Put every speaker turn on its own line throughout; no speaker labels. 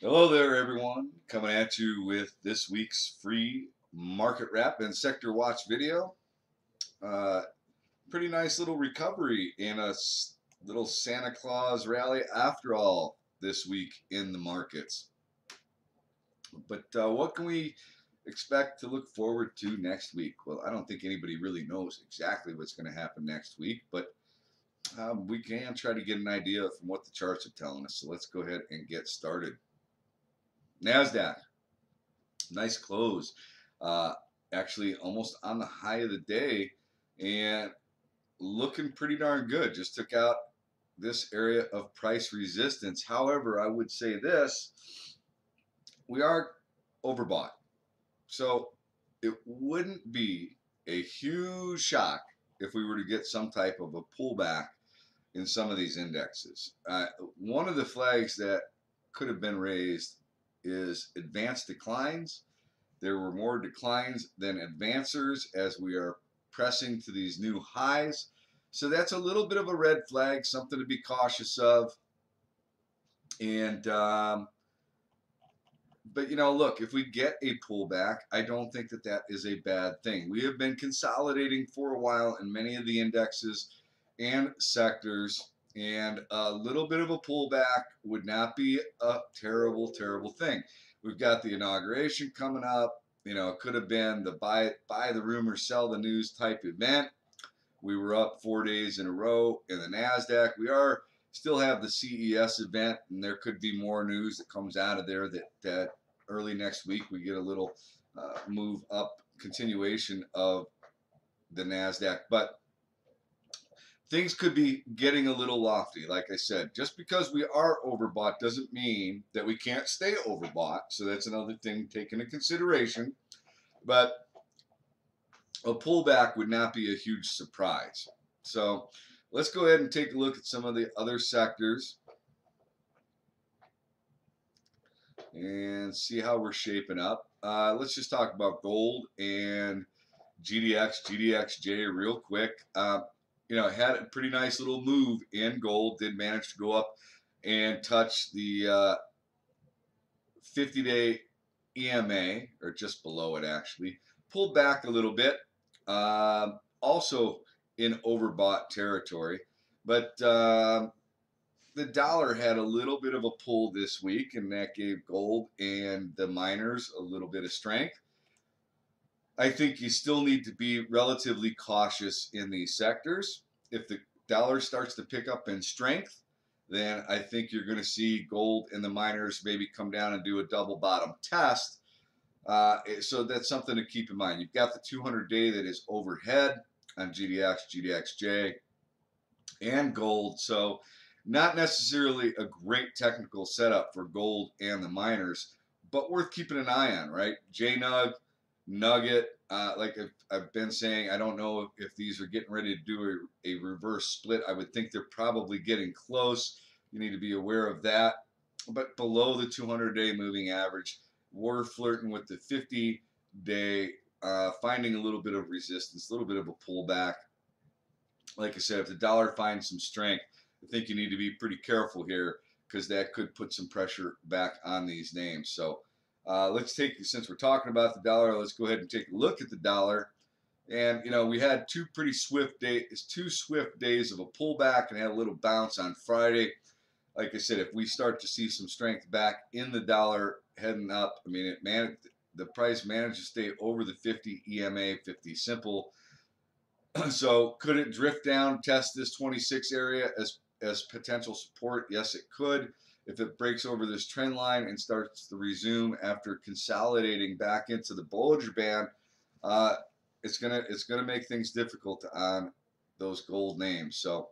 Hello there, everyone. Coming at you with this week's free market wrap and sector watch video. Uh, Pretty nice little recovery in a little Santa Claus rally after all this week in the markets. But what can we expect to look forward to next week? Well, I don't think anybody really knows exactly what's going to happen next week, but we can try to get an idea from what the charts are telling us. So let's go ahead and get started. NASDAQ. Nice close. Uh, Actually, almost on the high of the day and looking pretty darn good. Just took out this area of price resistance. However, I would say this, we are overbought. So it wouldn't be a huge shock if we were to get some type of a pullback in some of these indexes. One of the flags that could have been raised is advanced declines. There were more declines than advancers as we are pressing to these new highs. So that's a little bit of a red flag, something to be cautious of. And but look, if we get a pullback, I don't think that that is a bad thing. We have been consolidating for a while in many of the indexes and sectors, and a little bit of a pullback would not be a terrible, terrible thing. We've got the inauguration coming up. It could have been the buy the rumor, sell the news type event. We were up 4 days in a row in the NASDAQ. We are still have the CES event, and there could be more news that comes out of there that early next week we get a little move up continuation of the NASDAQ. But things could be getting a little lofty. Like I said, just because we are overbought doesn't mean that we can't stay overbought. So that's another thing to take into consideration. But a pullback would not be a huge surprise. So let's go ahead and take a look at some of the other sectors and see how we're shaping up. Let's just talk about gold and GDXJ real quick. Had a pretty nice little move in gold. Did manage to go up and touch the 50-day EMA, or just below it actually. Pulled back a little bit. Also in overbought territory. But the dollar had a little bit of a pull this week, and that gave gold and the miners a little bit of strength. I think you still need to be relatively cautious in these sectors. If the dollar starts to pick up in strength, then I think you're going to see gold and the miners maybe come down and do a double bottom test. So that's something to keep in mind. You've got the 200-day that is overhead on GDXJ, and gold. So not necessarily a great technical setup for gold and the miners, but worth keeping an eye on, right? JNUG, Nugget, like I've been saying, I don't know if these are getting ready to do a reverse split. I would think they're probably getting close. You need to be aware of that. But below the 200-day moving average, we're flirting with the 50-day, finding a little bit of resistance, a little bit of a pullback. Like I said, if the dollar finds some strength, I think you need to be pretty careful here because that could put some pressure back on these names. So let's take, since we're talking about the dollar, let's go ahead and take a look at the dollar. And we had two swift days of a pullback and had a little bounce on Friday. Like I said, if we start to see some strength back in the dollar heading up, I mean, the price managed to stay over the 50 EMA, 50 simple. So could it drift down, test this 26 area as potential support? Yes, it could. If it breaks over this trend line and starts to resume after consolidating back into the Bollinger Band, it's gonna make things difficult on those gold names. So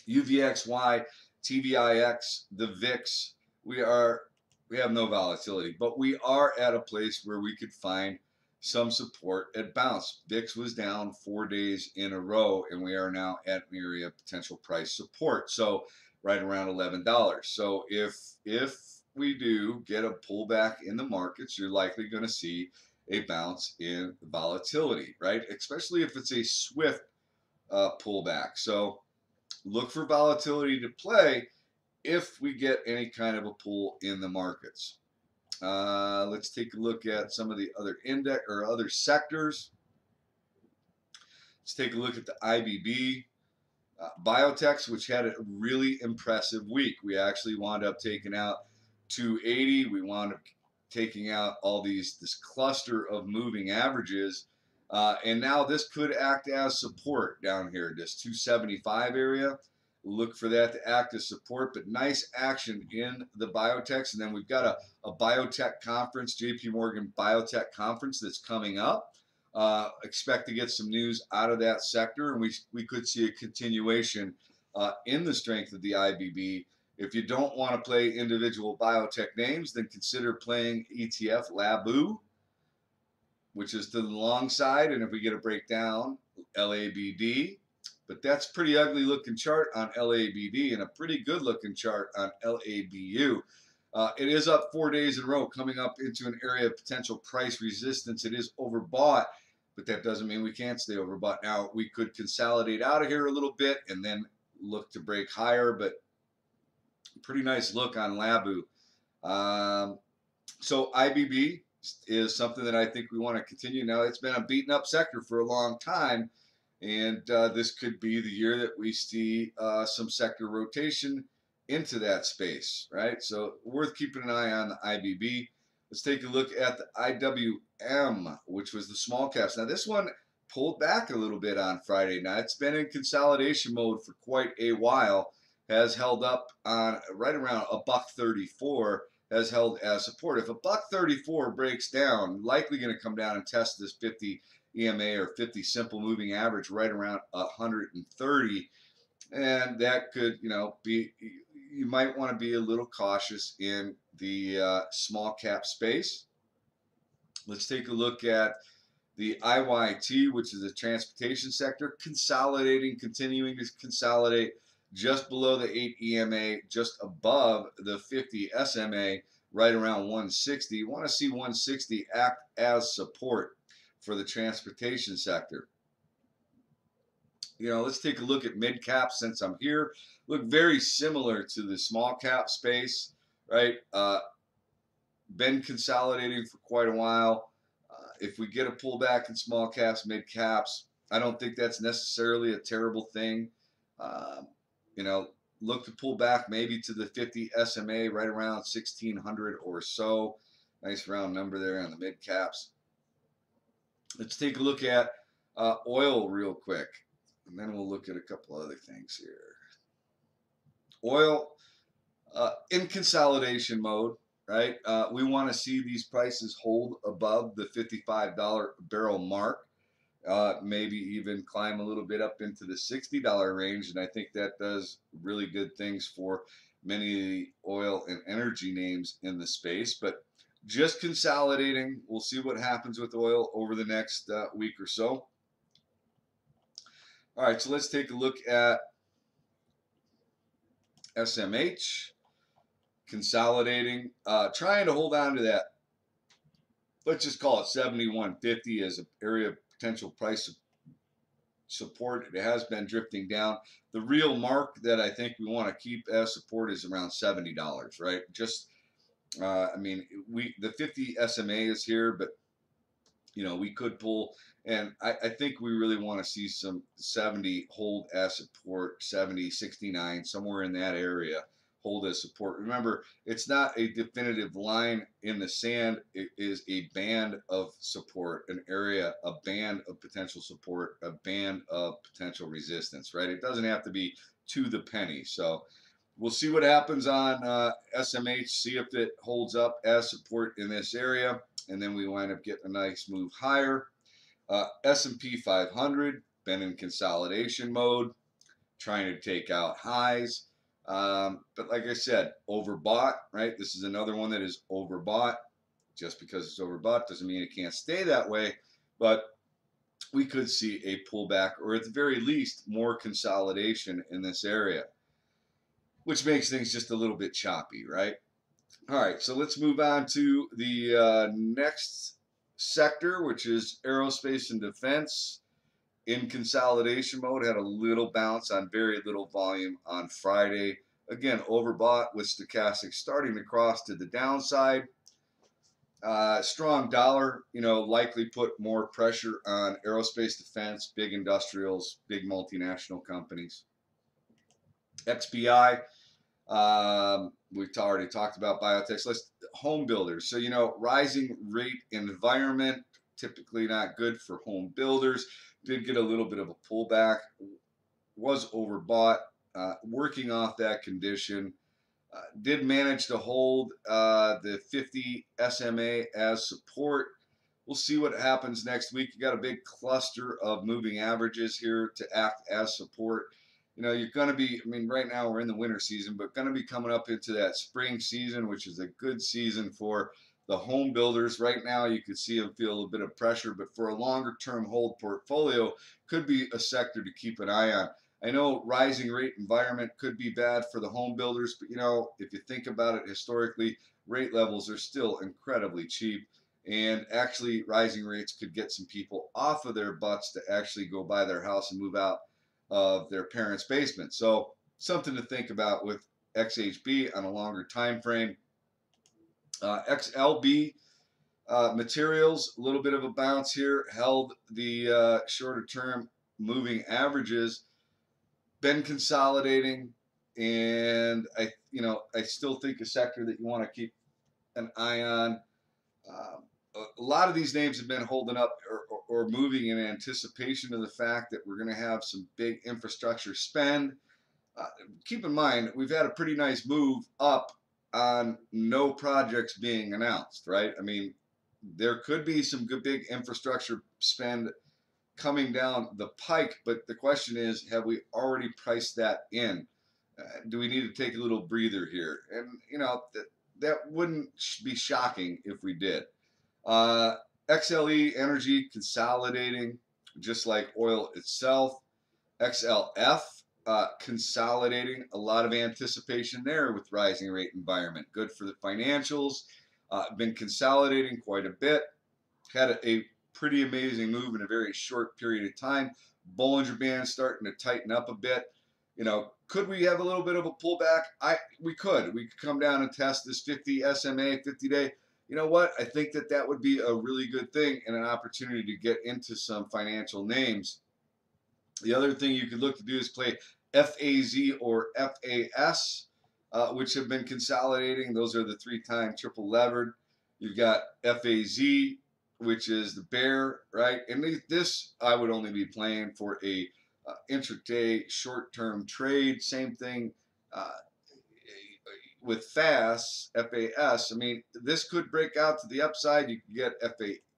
UVXY, TVIX, the VIX, we have no volatility, but we are at a place where we could find some support at bounce. VIX was down 4 days in a row, and we are now at an area of potential price support. So right around $11. So if we do get a pullback in the markets, you're likely going to see a bounce in volatility, right? Especially if it's a swift pullback. So look for volatility to play if we get any kind of a pull in the markets. Let's take a look at some of the other index or other sectors. Let's take a look at the IBB. Biotechs, which had a really impressive week. We actually wound up taking out 280. We wound up taking out all this cluster of moving averages. And now this could act as support down here, this 275 area. Look for that to act as support, but nice action in the biotechs. And then we've got a biotech conference, JP Morgan Biotech Conference, that's coming up. Expect to get some news out of that sector, and we could see a continuation in the strength of the IBB. If you don't want to play individual biotech names, then consider playing ETF LABU, which is to the long side, and if we get a breakdown, LABD. But that's a pretty ugly looking chart on LABD and a pretty good looking chart on LABU. It is up 4 days in a row, coming up into an area of potential price resistance. It is overbought, but that doesn't mean we can't stay overbought. Now, we could consolidate out of here a little bit and then look to break higher, but pretty nice look on LABU. So IBB is something that I think we want to continue. Now, it's been a beaten up sector for a long time, and this could be the year that we see some sector rotation into that space, right? So worth keeping an eye on the IBB. Let's take a look at the IWM, which was the small caps. Now this one pulled back a little bit on Friday night. It's been in consolidation mode for quite a while. Has held up on right around $1.34. Has held as support. If $1.34 breaks down, likely going to come down and test this 50 EMA or 50 simple moving average right around 130, and that could, be. You might want to be a little cautious in the small cap space. Let's take a look at the IYT, which is the transportation sector, continuing to consolidate just below the 8 EMA, just above the 50 SMA, right around 160. You want to see 160 act as support for the transportation sector. Let's take a look at mid cap since I'm here. Look very similar to the small cap space, right? Been consolidating for quite a while. If we get a pullback in small caps, mid caps, I don't think that's necessarily a terrible thing. Look to pull back maybe to the 50 SMA, right around 1600 or so. Nice round number there on the mid caps. Let's take a look at oil real quick, and then we'll look at a couple other things here. Oil in consolidation mode, right? We want to see these prices hold above the $55 barrel mark, maybe even climb a little bit up into the $60 range, and I think that does really good things for many of the oil and energy names in the space. But just consolidating. We'll see what happens with oil over the next week or so. All right, so let's take a look at SMH. Consolidating, trying to hold on to that. Let's just call it 71.50 as an area of potential price support. It has been drifting down. The real mark that I think we want to keep as support is around $70, right? Just the 50 SMA is here, but we could pull, and I think we really want to see some 70 hold as support, 70, 69, somewhere in that area, hold as support. Remember, it's not a definitive line in the sand. It is a band of support, an area, a band of potential support, a band of potential resistance, right? It doesn't have to be to the penny. So we'll see what happens on SMH, see if it holds up as support in this area, and then we wind up getting a nice move higher. S&P 500, been in consolidation mode, trying to take out highs. But like I said, overbought, right? This is another one that is overbought. Just because it's overbought doesn't mean it can't stay that way, but we could see a pullback, or at the very least, more consolidation in this area, which makes things just a little bit choppy, right? All right, so let's move on to the next sector, which is aerospace and defense. In consolidation mode, had a little bounce on very little volume on Friday. Again, overbought with stochastic starting to cross to the downside. Strong dollar, likely put more pressure on aerospace defense, big industrials, big multinational companies. XBI, we've already talked about biotechs. Let's home builders. So, rising rate environment, typically not good for home builders. Did get a little bit of a pullback, was overbought, working off that condition. Did manage to hold the 50 SMA as support. We'll see what happens next week. You got a big cluster of moving averages here to act as support. You're going to be, right now we're in the winter season, but going to be coming up into that spring season, which is a good season for the home builders. Right now, you could see them feel a bit of pressure, but for a longer term hold portfolio, could be a sector to keep an eye on. I know rising rate environment could be bad for the home builders, but if you think about it historically, rate levels are still incredibly cheap. And actually, rising rates could get some people off of their butts to actually go buy their house and move out of their parents' basement. So something to think about with XHB on a longer time frame. XLB materials, a little bit of a bounce here, held the shorter term moving averages, been consolidating, and I still think a sector that you want to keep an eye on. A lot of these names have been holding up or moving in anticipation of the fact that we're going to have some big infrastructure spend. Keep in mind, we've had a pretty nice move up on no projects being announced, right? There could be some good big infrastructure spend coming down the pike, but the question is, have we already priced that in? Do we need to take a little breather here? And, that wouldn't be shocking if we did. XLE energy consolidating, just like oil itself. XLF consolidating, a lot of anticipation there with rising rate environment. Good for the financials. Been consolidating quite a bit. Had a pretty amazing move in a very short period of time. Bollinger Band starting to tighten up a bit. Could we have a little bit of a pullback? We could. We could come down and test this 50 SMA, 50-day. You know what? I think that would be a really good thing and an opportunity to get into some financial names. The other thing you could look to do is play FAZ or FAS, which have been consolidating. Those are the 3-time triple levered. You've got FAZ, which is the bear, right? And this I would only be playing for a intraday short-term trade. Same thing with FAS. This could break out to the upside. You can get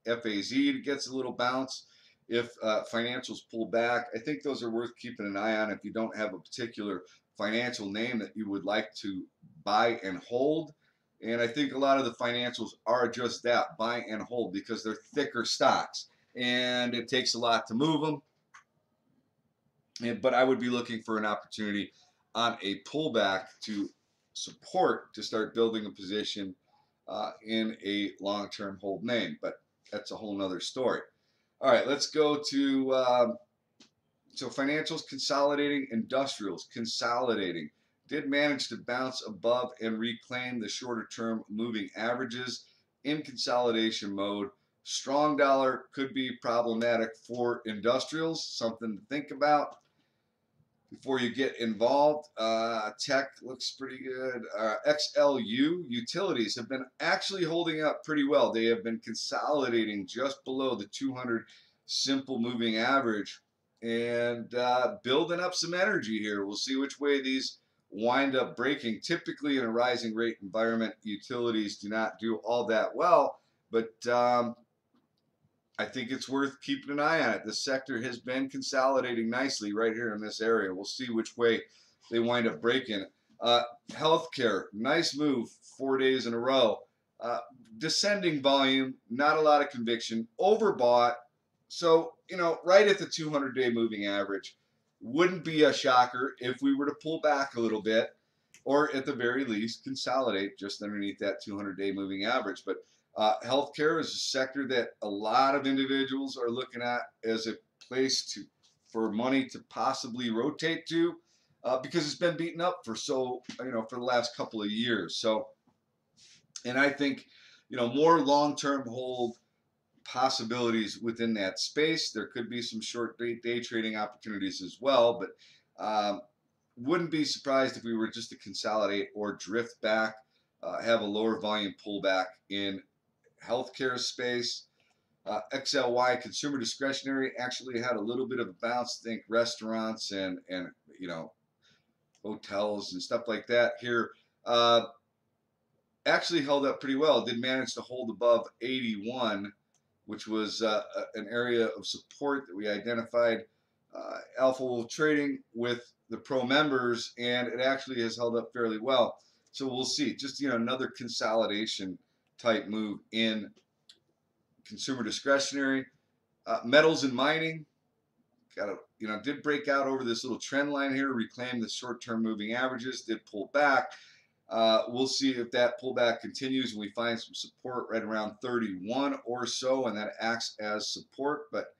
FAZ. It gets a little bounce if financials pull back. I think those are worth keeping an eye on if you don't have a particular financial name that you would like to buy and hold. And I think a lot of the financials are just that, buy and hold, because they're thicker stocks and it takes a lot to move them. But I would be looking for an opportunity on a pullback to support to start building a position in a long-term hold name. But that's a whole nother story. All right, let's go to so financials consolidating, industrials consolidating. Did manage to bounce above and reclaim the shorter term moving averages in consolidation mode. Strong dollar could be problematic for industrials, something to think about before you get involved. Tech looks pretty good. XLU utilities have been actually holding up pretty well. They have been consolidating just below the 200 simple moving average and building up some energy here. We'll see which way these wind up breaking. Typically in a rising rate environment, utilities do not do all that well, but I think it's worth keeping an eye on it. The sector has been consolidating nicely right here in this area. We'll see which way they wind up breaking. Healthcare, nice move, 4 days in a row. Descending volume, not a lot of conviction. Overbought, so, right at the 200-day moving average. Wouldn't be a shocker if we were to pull back a little bit, or at the very least consolidate just underneath that 200-day moving average. But healthcare is a sector that a lot of individuals are looking at as a place for money to possibly rotate to. because it's been beaten up for for the last couple of years. So, and I think, more long-term hold possibilities within that space. There could be some short day trading opportunities as well, but wouldn't be surprised if we were just to consolidate or drift back, have a lower volume pullback in healthcare space. XLY consumer discretionary actually had a little bit of a bounce. Think restaurants and hotels and stuff like that here. Actually held up pretty well. Did manage to hold above 81, which was an area of support that we identified. Alpha Wolf Trading with the pro members, and it actually has held up fairly well. So we'll see. Just another consolidation type move in consumer discretionary. Metals and mining did break out over this little trend line here, reclaim the short-term moving averages, did pull back. We'll see if that pullback continues and we find some support right around 31 or so, and that acts as support. But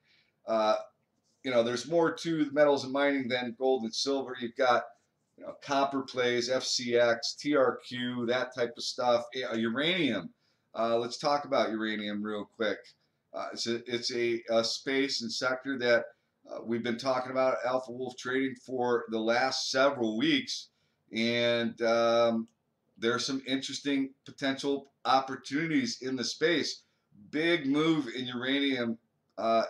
there's more to the metals and mining than gold and silver. You've got copper plays, FCX, TRQ, that type of stuff. Uranium. Let's talk about uranium real quick. It's a space and sector that we've been talking about Alpha Wolf Trading for the last several weeks, and there are some interesting potential opportunities in the space. Big move in uranium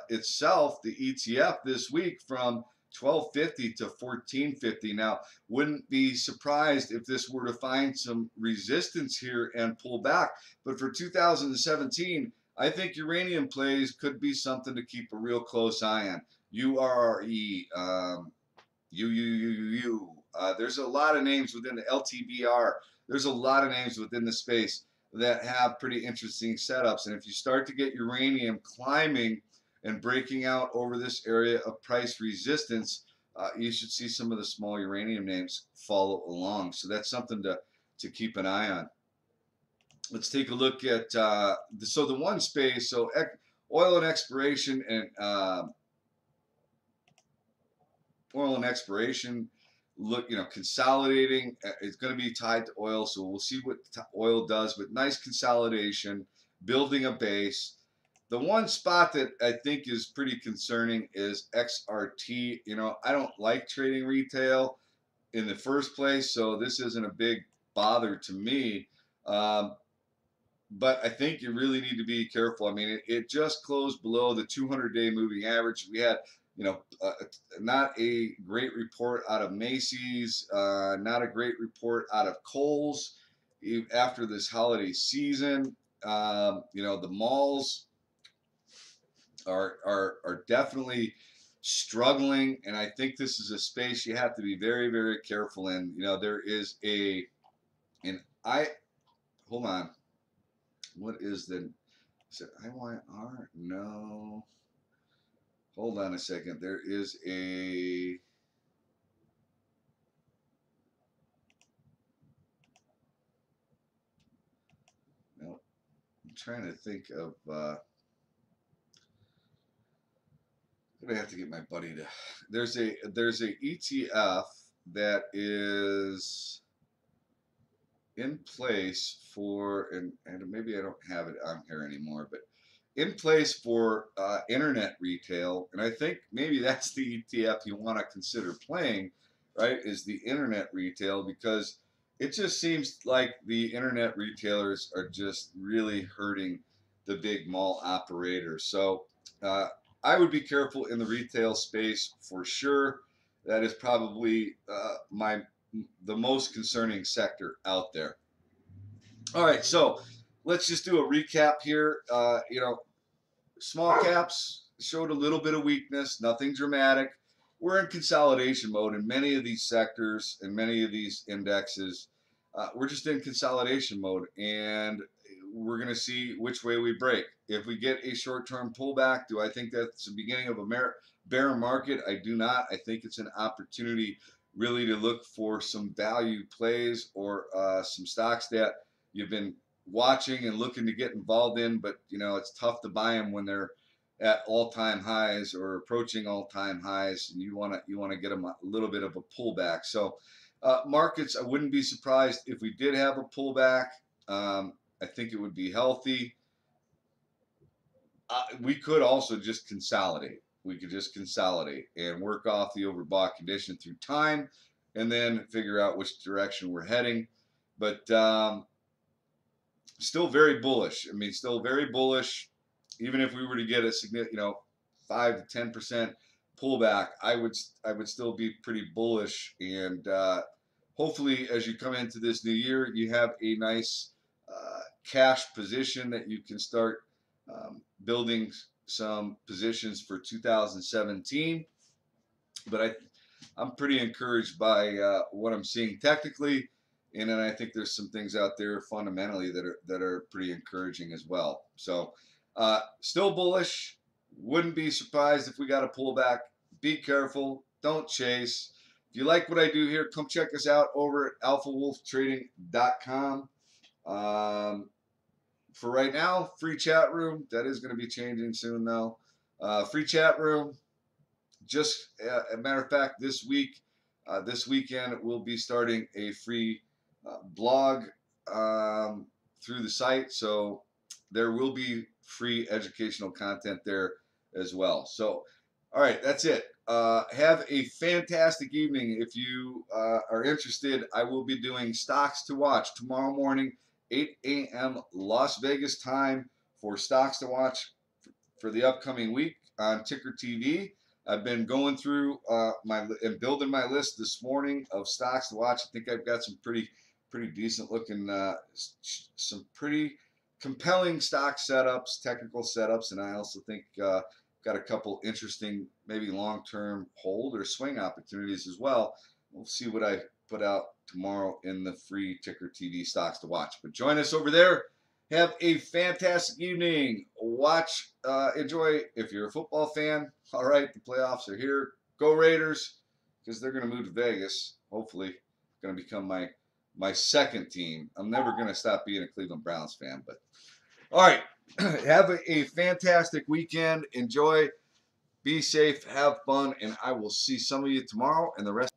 itself, the ETF this week from 1250 to 1450. Now, wouldn't be surprised if this were to find some resistance here and pull back. But for 2017, I think uranium plays could be something to keep a real close eye on. URE, there's a lot of names within the LTBR. There's a lot of names within the space that have pretty interesting setups. And if you start to get uranium climbing and breaking out over this area of price resistance, you should see some of the small uranium names follow along. So that's something to keep an eye on. Let's take a look at the one space. So oil and exploration consolidating is going to be tied to oil, so we'll see what oil does. But nice consolidation, building a base. The one spot that I think is pretty concerning is XRT. I don't like trading retail in the first place, so this isn't a big bother to me. But I think you really need to be careful. I mean, it just closed below the 200-day moving average. We had not a great report out of Macy's, not a great report out of Kohl's after this holiday season. The malls are definitely struggling, and I think this is a space you have to be very, very careful in. There is hold on. What is is it IYR? No. Hold on a second. There is no. I'm trying to think of. I'm gonna have to get my buddy to. There's a ETF that is in place for, and maybe I don't have it on here anymore, but in place for internet retail, and I think maybe that's the ETF you want to consider playing, right? Is the internet retail, because it just seems like the internet retailers are just really hurting the big mall operators. So I would be careful in the retail space for sure. That is probably the most concerning sector out there. All right, so let's just do a recap here. Small caps showed a little bit of weakness, nothing dramatic. We're in consolidation mode in many of these sectors and many of these indexes. We're just in consolidation mode, and we're going to see which way we break. If we get a short-term pullback, do I think that's the beginning of a bear market? I do not. I think it's an opportunity really to look for some value plays or some stocks that you've been watching and looking to get involved in, but it's tough to buy them when they're at all-time highs or approaching all-time highs, and you want to get them a little bit of a pullback. So markets, I wouldn't be surprised if we did have a pullback. I think it would be healthy. We could also just consolidate. We could just consolidate and work off the overbought condition through time, and then figure out which direction we're heading. But still very bullish. I mean, still very bullish. Even if we were to get a significant, 5 to 10% pullback, I would still be pretty bullish. And hopefully, as you come into this new year, you have a nice cash position that you can start building some positions for 2017. But I'm pretty encouraged by what I'm seeing technically, and then I think there's some things out there fundamentally that are pretty encouraging as well. So still bullish. Wouldn't be surprised if we got a pullback. Be careful. Don't chase. If you like what I do here, come check us out over at alphawolftrading.com. For right now, free chat room. That is going to be changing soon, though. Free chat room. Just a matter of fact, this weekend, we'll be starting a free blog through the site. So there will be free educational content there as well. So, all right, that's it. Have a fantastic evening. If you are interested, I will be doing stocks to watch tomorrow morning, 8 a.m. Las Vegas time, for stocks to watch for the upcoming week on Ticker TV. I've been going through and building my list this morning of stocks to watch. I think I've got some pretty decent looking, some pretty compelling stock setups, technical setups, and I also think got a couple interesting, maybe long-term hold or swing opportunities as well. We'll see what I put out tomorrow in the free Ticker TV stocks to watch. But join us over there. Have a fantastic evening. Watch, enjoy. If you're a football fan, all right, the playoffs are here. Go Raiders, because they're going to move to Vegas. Hopefully, going to become my second team. I'm never going to stop being a Cleveland Browns fan. But all right, have a fantastic weekend. Enjoy. Be safe. Have fun. And I will see some of you tomorrow and the rest.